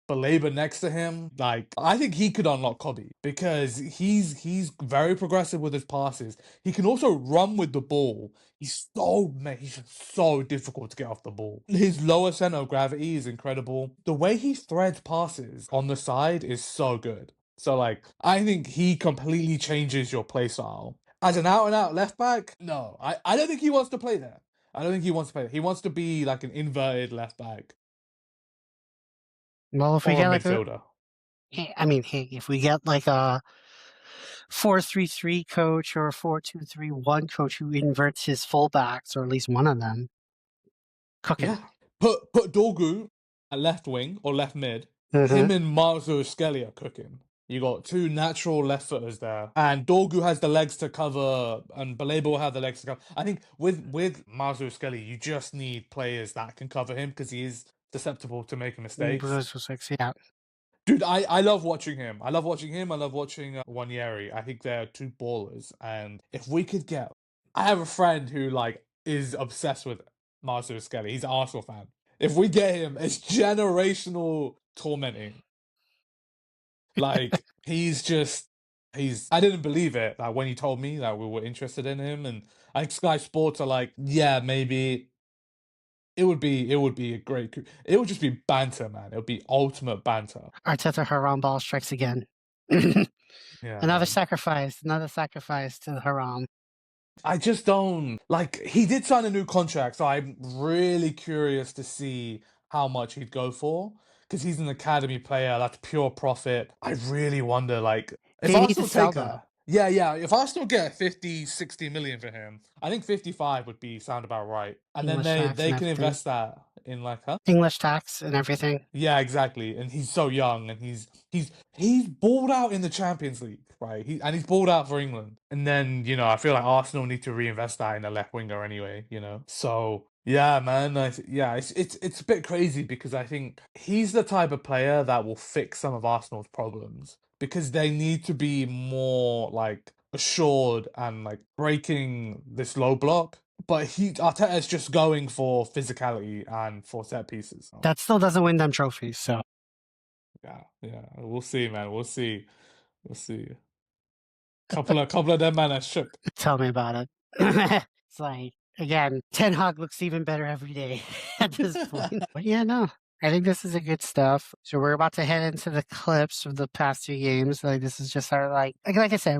Baleba next to him. Like I think he could unlock Kobe because he's very progressive with his passes. He can also run with the ball. He's just so difficult to get off the ball. His lower center of gravity is incredible. The way he threads passes on the side is so good. So like I think he completely changes your play style. As an out and out left back, no. I don't think he wants to play there. I don't think he wants to play there. He wants to be like an inverted left back well, if we or a get like a, midfielder. I mean, hey, if we get like a 4-3-3 coach or a 4-2-3-1 coach who inverts his fullbacks, or at least one of them, cooking. Yeah. Put Dorgu at left wing or left mid. Mm-hmm. Him and Marzo Skelly are cooking. You got two natural left footers there. And Dorgu has the legs to cover and Baleba will have the legs to cover. I think with Marzo Skelly, you just need players that can cover him because he is susceptible to making mistakes. Blues for six, yeah. Dude, I love watching him. I love watching him. I love watching Wanyeri. I think they're two ballers. And if we could get, I have a friend who like is obsessed with Marcelo Skelly. He's an Arsenal fan. If we get him, it's generational tormenting. Like he's just he's. I didn't believe it. Like when he told me that we were interested in him, and I think Sky Sports are like, yeah, maybe it would be a great. It would just be banter, man. It would be ultimate banter. Arteta Haram ball strikes again. Yeah, Another man. sacrifice. Another sacrifice to the Haram. I just don't like. He did sign a new contract, so I'm really curious to see how much he'd go for because he's an academy player. That's pure profit. I really wonder, like, if They need to Arsenal sell take though. that. Yeah, yeah. If Arsenal get 50, 60 million for him, I think 55 would be sound about right. And then English they tax they and can everything. invest that in like, huh? English tax and everything. Yeah, exactly. And he's so young, and he's balled out in the Champions League, right? He's balled out for England. And then I feel like Arsenal need to reinvest that in a left winger anyway. So yeah, man. Yeah, it's a bit crazy because I think he's the type of player that will fix some of Arsenal's problems because they need to be more like assured and like breaking this low block. But Arteta's just going for physicality and for set pieces. So, That still doesn't win them trophies. So yeah, yeah. We'll see, man. We'll see. We'll see. Couple of them man are shook. tell me about it. It's like again, Ten Hag looks even better every day at this point. But yeah, no. I think this is a good stuff. So we're about to head into the clips of the past two games. Like this is just our like I said,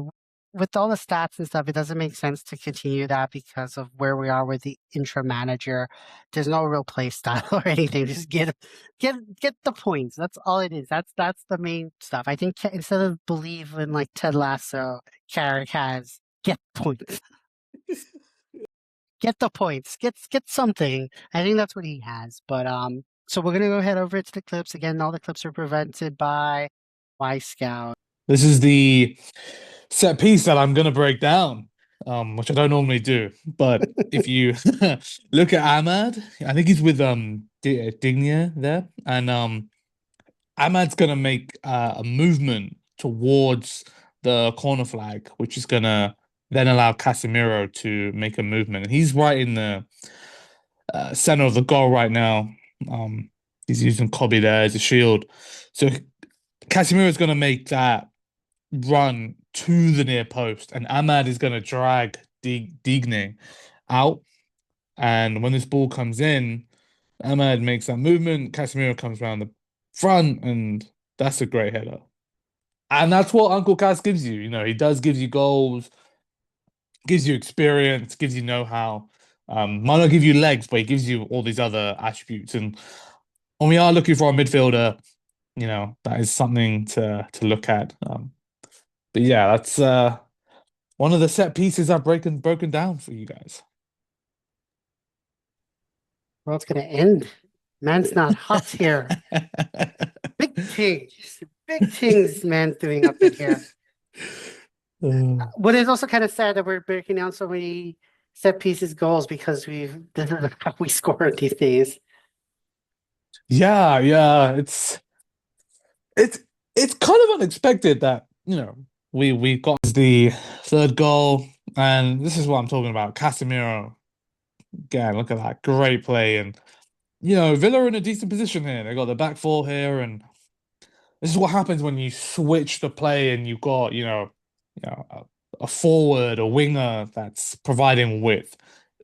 with all the stats and stuff, it doesn't make sense to continue that because of where we are with the intra manager. There's no real play style or anything. Just get the points. That's all it is. That's the main stuff. I think instead of believe in like Ted Lasso, Carrick has get points. Get the points. Get something. I think that's what he has. But so we're gonna go head over to the clips again. All the clips are presented by Y Scout. This is the set piece that I'm gonna break down, which I don't normally do. But if you look at Ahmad, I think he's with Dignia there, and Ahmad's gonna make a movement towards the corner flag, which is gonna then allow Casemiro to make a movement. And he's right in the center of the goal right now. He's using Kobe there as a shield. So Casemiro is gonna make that run to the near post, and Ahmad is gonna drag Digne out. And when this ball comes in, Ahmad makes that movement. Casemiro comes around the front, and that's a great header. And that's what Uncle Cass gives you. You know, he does gives you goals, gives you experience, gives you know-how. Might not give you legs, but he gives you all these other attributes. And when we are looking for a midfielder, you know, that is something to look at. But yeah, that's one of the set pieces I've broken down for you guys. World's gonna end. Man's not hot here. Big things man's doing up in here. But it's also kind of sad that we're breaking down so many set pieces goals because this is how we score these days. Yeah, yeah, it's it's kind of unexpected that, you know, we got the third goal, and this is what I'm talking about. Casemiro, again, look at that. Great play. And you know, Villa are in a decent position here. They got the back four here, and this is what happens when you switch the play and you've got, a forward, a winger that's providing width.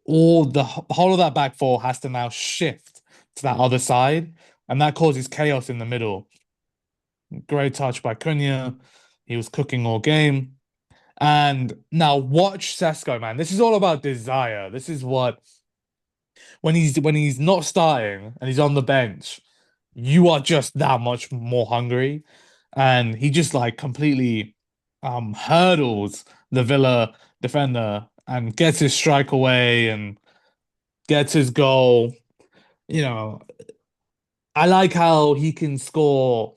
All the whole of that back four has to now shift to that other side, and that causes chaos in the middle. Great touch by Cunha. He was cooking all game. And now watch Sesko, man. This is all about desire. This is what when he's not starting and he's on the bench, you are just that much more hungry. And he just like completely hurdles the Villa defender and gets his strike away and gets his goal. You know, I like how he can score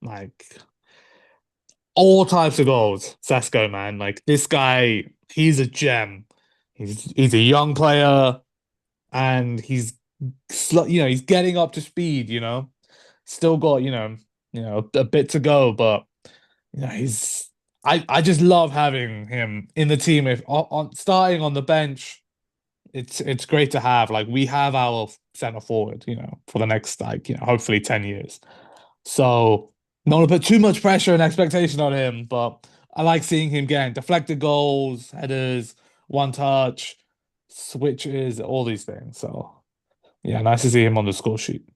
like all types of goals, Sesko, man. Like this guy, he's a gem. He's a young player and he's getting up to speed, you know. Still got, a bit to go, but he's I just love having him in the team. If starting on the bench, it's great to have. Like we have our center forward, for the next hopefully 10 years. So don't want to put too much pressure and expectation on him, but I like seeing him getting deflected goals, headers, one touch, switches, all these things. So yeah, nice to see him on the score sheet.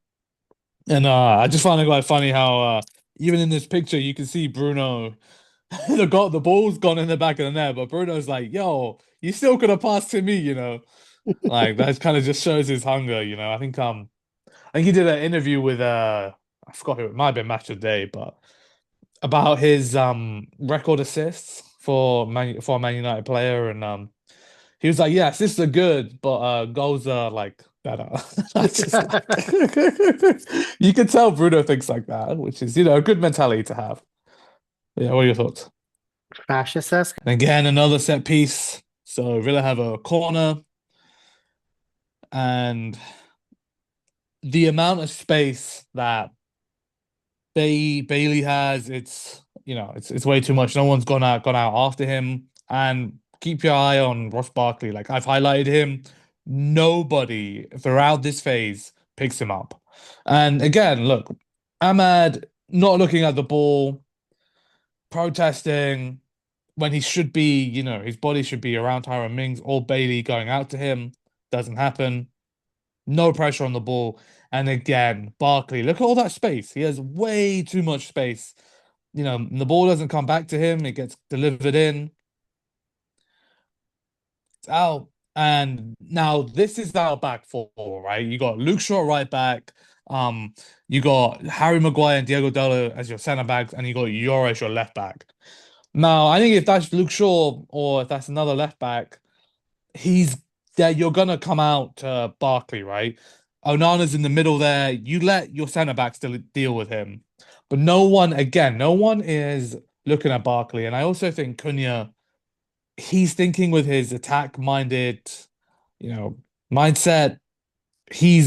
And I just find it quite funny how even in this picture you can see Bruno the ball's gone in the back of the net, but Bruno's like, yo, you still could have passed to me, you know. Like that kind of just shows his hunger, you know. I think he did an interview with I forgot who it might have been Match of the Day, but about his record assists for a Man United player, and he was like, yeah, assists are good, but goals are like better. That's just like you can tell Bruno thinks like that, which is, a good mentality to have. Yeah, what are your thoughts? Fascist. And again, another set piece. So Villa have a corner, and the amount of space that Bailey has, it's way too much. No one's gone out after him. And keep your eye on Ross Barkley. Like I've highlighted him. Nobody throughout this phase picks him up. And again, look, Ahmad not looking at the ball, protesting when he should be, his body should be around Tyrone Mings or Bailey going out to him. Doesn't happen. No pressure on the ball. And again, Barkley, look at all that space. He has way too much space. The ball doesn't come back to him. It gets delivered in. It's out. And now this is our back four, right? You got Luke Shaw right back. Um, you got Harry Maguire and Diego Dallo as your centre backs, and you got Yoro as your left back. Now, I think if that's Luke Shaw or if that's another left back, he's there. You're gonna come out to Barkley, right? Onana's in the middle there. You let your centre backs deal with him, but no one is looking at Barkley. And I also think Cunha, he's thinking with his attack-minded, you know, mindset. He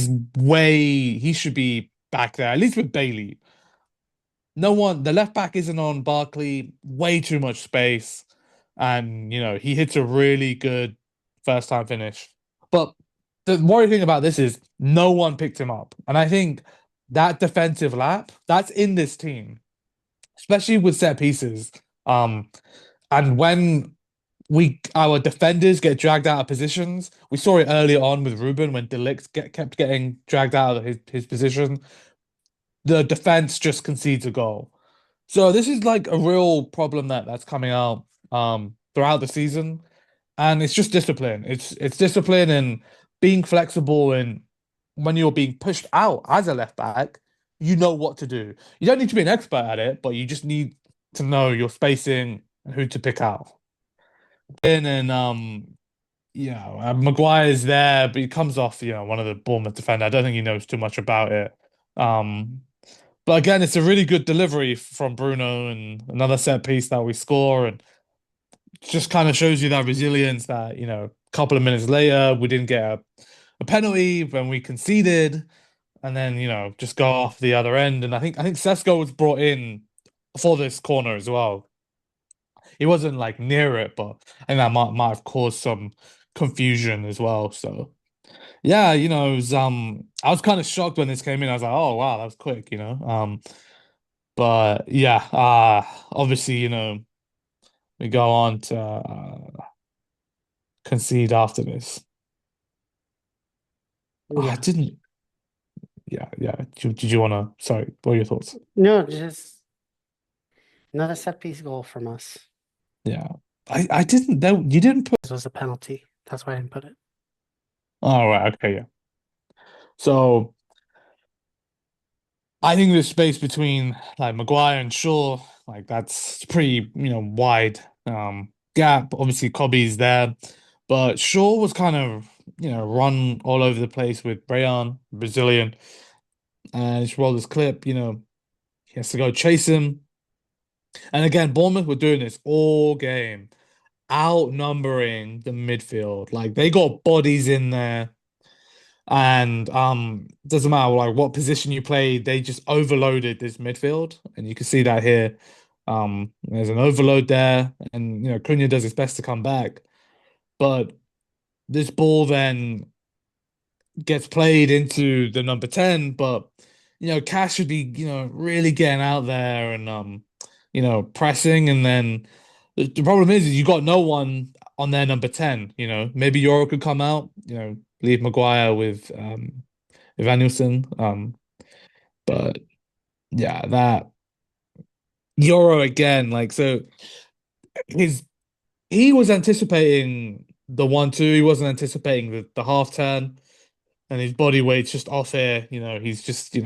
should be back there, at least with Bailey. No one, the left back isn't on Barkley, way too much space. And, he hits a really good first time finish. But the worrying thing about this is no one picked him up. And I think that defensive lap, that's in this team, especially with set pieces. And when our defenders get dragged out of positions. We saw it earlier on with Ruben when Delict kept getting dragged out of his position. The defense just concedes a goal. So this is like a real problem that's coming out throughout the season. And it's just discipline. It's discipline and being flexible, and when you're being pushed out as a left back, you know what to do. You don't need to be an expert at it, but you just need to know your spacing and who to pick out. And Maguire's there, but he comes off, one of the Bournemouth defender. I don't think he knows too much about it. Um, but again, it's a really good delivery from Bruno and another set piece that we score, and just kind of shows you that resilience that, a couple of minutes later, we didn't get a penalty when we conceded, and then, just go off the other end. And I think Sesko was brought in for this corner as well. He wasn't like near it, but I think that might have caused some confusion as well. So yeah, I was kind of shocked when this came in. I was like, oh wow, that was quick. But yeah, obviously, we go on to concede after this. I Yeah. didn't. Yeah, yeah. Did you want to? Sorry, what are your thoughts? No, just another set piece goal from us. Yeah, I didn't. You didn't put. This was a penalty. That's why I didn't put it. Oh, right. Okay. Yeah. So I think the space between like Maguire and Shaw, like that's pretty, wide gap. Obviously, Kobe's there, but Shaw was kind of, run all over the place with Brayan, Brazilian, and just rolled his clip. He has to go chase him. And again, Bournemouth were doing this all game, outnumbering the midfield. Like they got bodies in there. And doesn't matter like what position you play, they just overloaded this midfield, and you can see that here. There's an overload there, and Cunha does his best to come back, but this ball then gets played into the number 10, but Cash should be, really getting out there and pressing, and then the problem is you got no one on their number 10, maybe Euro could come out, leave Maguire with Evanilson. But yeah, that Euro again, like so his he was anticipating the 1-2, he wasn't anticipating the half turn, and his body weight's just off here, he's just,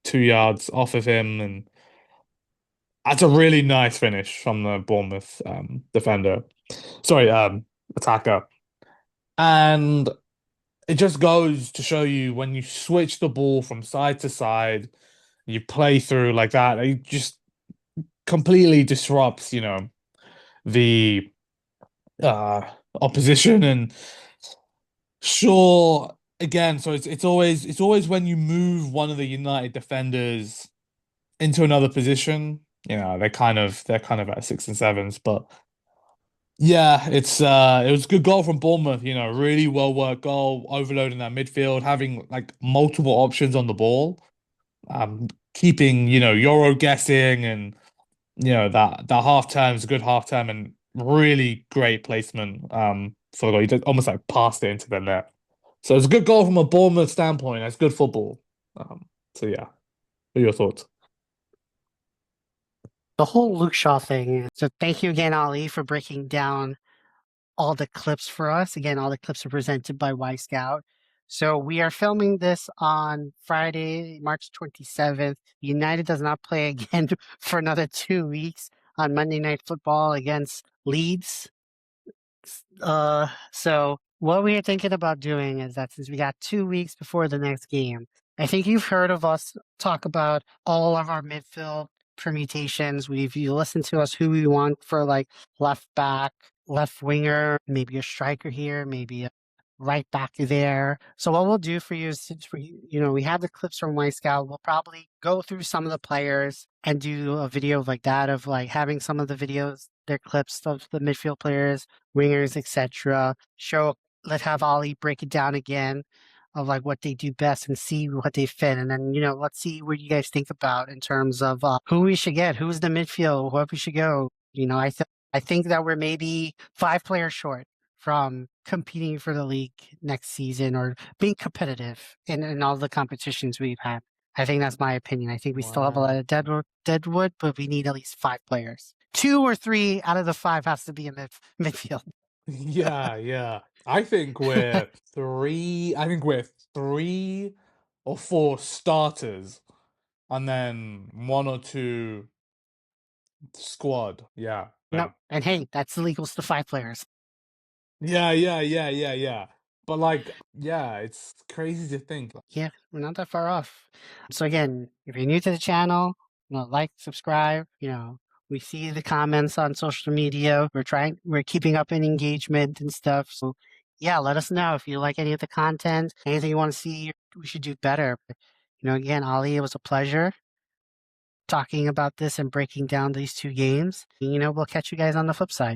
2 yards off of him, and that's a really nice finish from the Bournemouth defender. Sorry, attacker. And it just goes to show you when you switch the ball from side to side, you play through like that, it just completely disrupts, the uh opposition. And sure, again, so it's always when you move one of the United defenders into another position, they're kind of at six and sevens. But yeah, it was a good goal from Bournemouth, really well worked goal, overloading that midfield, having like multiple options on the ball, keeping, Euro guessing, and that half term is a good half term and really great placement for the goal. He just almost like passed it into the net. So it's a good goal from a Bournemouth standpoint. That's good football. So yeah, what are your thoughts? The whole Luke Shaw thing. So thank you again, Ali, for breaking down all the clips for us. Again, all the clips are presented by Y Scout. So we are filming this on Friday, March 27th. United does not play again for another 2 weeks on Monday Night Football against Leeds. So what we are thinking about doing is that since we got 2 weeks before the next game, I think you've heard of us talk about all of our midfield permutations. You listened to us who we want for like left back, left winger, maybe a striker here, maybe a right back there. So what we'll do for you is since we have the clips from Y Scout, we'll probably go through some of the players and do a video like that of like having some of the videos, their clips of the midfield players, wingers, etc. Let's have Ollie break it down again of like what they do best and see what they fit. And then, let's see what you guys think about in terms of who we should get, who's the midfield, where we should go. I think I think that we're maybe 5 players short from competing for the league next season or being competitive in all the competitions we've had. I think that's my opinion. I think we still have a lot Wow. of deadwood, but we need at least 5 players. 2 or 3 out of the 5 has to be in midfield. Yeah, yeah. I think we're three. I think we're 3 or 4 starters, and then 1 or 2 squad. Yeah, No, yeah, and hey, that still equals to 5 players. yeah, yeah, yeah, yeah, yeah. But like, yeah, it's crazy to think. Yeah, we're not that far off. So again, if you're new to the channel, like, subscribe, we see the comments on social media. We're keeping up in engagement and stuff. So yeah, let us know if you like any of the content, anything you want to see we should do better. But, again, Ali, it was a pleasure talking about this and breaking down these 2 games. We'll catch you guys on the flip side.